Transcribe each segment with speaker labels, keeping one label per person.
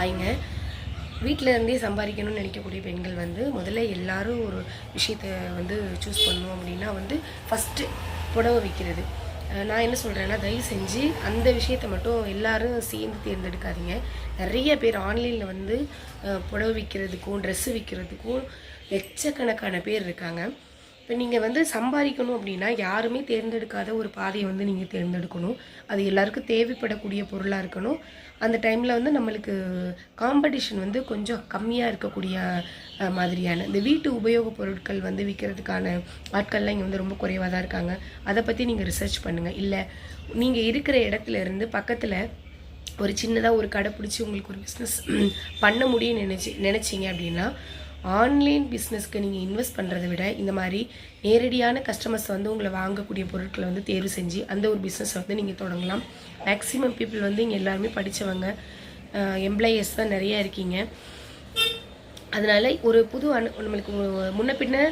Speaker 1: ஆயிங்க வீட்டில் இருந்தே சம்பாதிக்கணும்னு நினைக்கக்கூடிய பெண்கள் வந்து முதல்ல எல்லாரும் ஒரு விஷயத்தை வந்து சூஸ் பண்ணணும் அப்படின்னா வந்து ஃபஸ்ட்டு புடவை விற்கிறது. நான் என்ன சொல்கிறேன்னா, தயவு செஞ்சு அந்த விஷயத்தை மட்டும் எல்லோரும் சேர்ந்து தேர்ந்தெடுக்காதீங்க. நிறைய பேர் ஆன்லைனில் வந்து புடவை விற்கிறதுக்கும் ட்ரெஸ்ஸு விற்கிறதுக்கும் லட்சக்கணக்கான பேர் இருக்காங்க. இப்போ நீங்கள் வந்து சம்பாதிக்கணும் அப்படின்னா யாருமே தேர்ந்தெடுக்காத ஒரு பாதையை வந்து நீங்கள் தேர்ந்தெடுக்கணும். அது எல்லாருக்கும் தேவைப்படக்கூடிய பொருளாக இருக்கணும். அந்த டைமில் வந்து நம்மளுக்கு காம்படிஷன் வந்து கொஞ்சம் கம்மியாக இருக்கக்கூடிய மாதிரியான இந்த வீட்டு உபயோகப் பொருட்கள் வந்து விற்கிறதுக்கான ஆட்கள்லாம் இங்கே வந்து ரொம்ப குறைவாக தான் இருக்காங்க. அதை பற்றி நீங்கள் ரிசர்ச் பண்ணுங்கள். இல்லை நீங்கள் இருக்கிற இடத்துல இருந்து பக்கத்தில் ஒரு சின்னதாக ஒரு கடை பிடிச்சி உங்களுக்கு ஒரு பிஸ்னஸ் பண்ண முடியும்னு நினச்சிங்க அப்படின்னா ஆன்லைன் பிஸ்னஸ்க்கு நீங்கள் இன்வெஸ்ட் பண்ணுறதை விட இந்த மாதிரி நேரடியான கஸ்டமர்ஸ் வந்து உங்களை வாங்கக்கூடிய பொருட்களை வந்து தேர்வு செஞ்சு அந்த ஒரு பிஸ்னஸை வந்து நீங்கள் தொடங்கலாம். மேக்ஸிமம் பீப்புள் வந்து இங்கே எல்லாருமே படித்தவங்க, எம்ப்ளாயீஸ் தான் நிறையா இருக்கீங்க. அதனால் ஒரு புது நம்மளுக்கு முன்ன பின்ன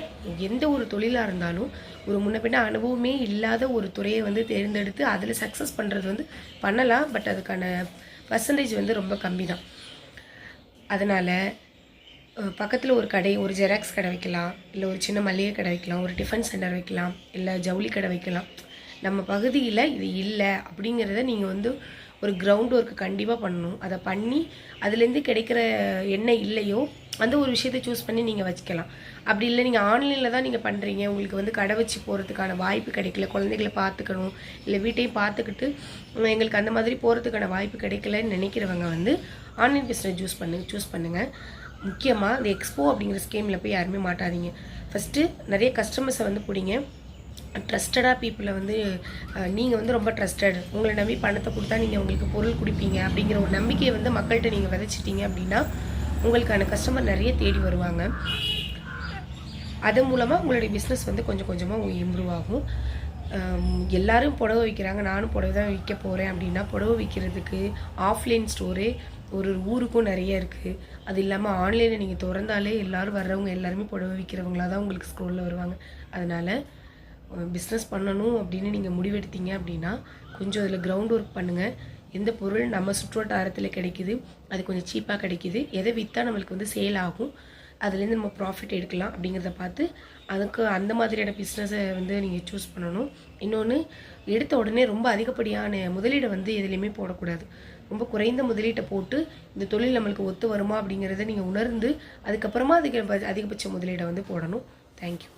Speaker 1: எந்த ஒரு தொழிலாக இருந்தாலும் ஒரு முன்ன பின்ன அனுபவமே இல்லாத ஒரு துறையை வந்து தேர்ந்தெடுத்து அதில் சக்ஸஸ் பண்ணுறது வந்து பண்ணலாம். பட் அதுக்கான பர்சன்டேஜ் வந்து ரொம்ப கம்மி தான். அதனால் பக்கத்தில் ஒரு கடை, ஒரு ஜெராக்ஸ் கடை வைக்கலாம், இல்லை ஒரு சின்ன மளிகை கடை வைக்கலாம், ஒரு டிஃபன் சென்டர் வைக்கலாம், இல்லை ஜவுளி கடை வைக்கலாம். நம்ம பகுதியில் இது இல்லை அப்படிங்கிறத நீங்கள் வந்து ஒரு கிரவுண்ட் ஒர்க்கு கண்டிப்பாக பண்ணணும். அதை பண்ணி அதுலேருந்து கிடைக்கிற என்ன இல்லையோ அந்த ஒரு விஷயத்தை சூஸ் பண்ணி நீங்கள் வச்சுக்கலாம். அப்படி இல்லை நீங்கள் ஆன்லைனில் தான் நீங்கள் பண்ணுறீங்க, உங்களுக்கு வந்து கடை வச்சு போகிறதுக்கான வாய்ப்பு கிடைக்கல, குழந்தைகளை பார்த்துக்கணும், இல்லை வீட்டையும் பார்த்துக்கிட்டு எங்களுக்கு அந்த மாதிரி போகிறதுக்கான வாய்ப்பு கிடைக்கலன்னு நினைக்கிறவங்க வந்து ஆன்லைன் பிஸ்னஸ் சூஸ் பண்ணுங்கள். முக்கியமாக இந்த எக்ஸ்போ அப்படிங்கிற ஸ்கீமில் போய் யாருமே மாட்டாதீங்க. ஃபஸ்ட்டு நிறைய கஸ்டமர்ஸை வந்து பிடிங்க. ட்ரஸ்டடாக பீப்புளை வந்து நீங்கள் வந்து ரொம்ப ட்ரஸ்டட், உங்களை நம்பி பணத்தை கொடுத்தா நீங்கள் உங்களுக்கு பொருள் கொடுப்பீங்க அப்படிங்கிற ஒரு நம்பிக்கையை வந்து மக்கள்கிட்ட நீங்கள் விதைச்சிட்டிங்க அப்படின்னா உங்களுக்கான கஸ்டமர் நிறைய தேடி வருவாங்க. அது மூலமாக உங்களுடைய பிஸ்னஸ் வந்து கொஞ்சம் கொஞ்சமாக இம்ப்ரூவ் ஆகும். எல்லோரும் புடவை விற்கிறாங்க, நானும் புடவை தான் விற்க போகிறேன் அப்படின்னா புடவை விற்கிறதுக்கு ஆஃப்லைன் ஸ்டோரே ஒரு ஊருக்கும் நிறைய இருக்குது. அது இல்லாமல் ஆன்லைனில் நீங்கள் திறந்தாலே எல்லோரும் வர்றவங்க எல்லாருமே புடவை விற்கிறவங்களாக தான் உங்களுக்கு ஸ்க்ரோலில் வருவாங்க. அதனால் பிஸ்னஸ் பண்ணணும் அப்படின்னு நீங்கள் முடிவெடுத்தீங்க அப்படின்னா கொஞ்சம் அதில் கிரவுண்ட் ஒர்க் பண்ணுங்கள். எந்த பொருள் நம்ம சுற்றுவட்டாரத்தில் கிடைக்குது, அது கொஞ்சம் சீப்பாக கிடைக்குது, எதை விற்றா நம்மளுக்கு வந்து சேல் ஆகும், அதுலேருந்து நம்ம ப்ராஃபிட் எடுக்கலாம் அப்படிங்கிறத பார்த்து அதுக்கு அந்த மாதிரியான பிஸ்னஸை வந்து நீங்கள் சூஸ் பண்ணணும். இன்னொன்று, எடுத்த உடனே ரொம்ப அதிகப்படியான முதலீடை வந்து எதுலேயுமே போடக்கூடாது. ரொம்ப குறைந்த முதலீட்டை போட்டு இந்த தொழில் நம்மளுக்கு ஒத்து வருமா அப்படிங்கிறத நீங்கள் உணர்ந்து அதுக்கப்புறமா அதிகபட்ச முதலீடை வந்து போடணும். தேங்க்யூ.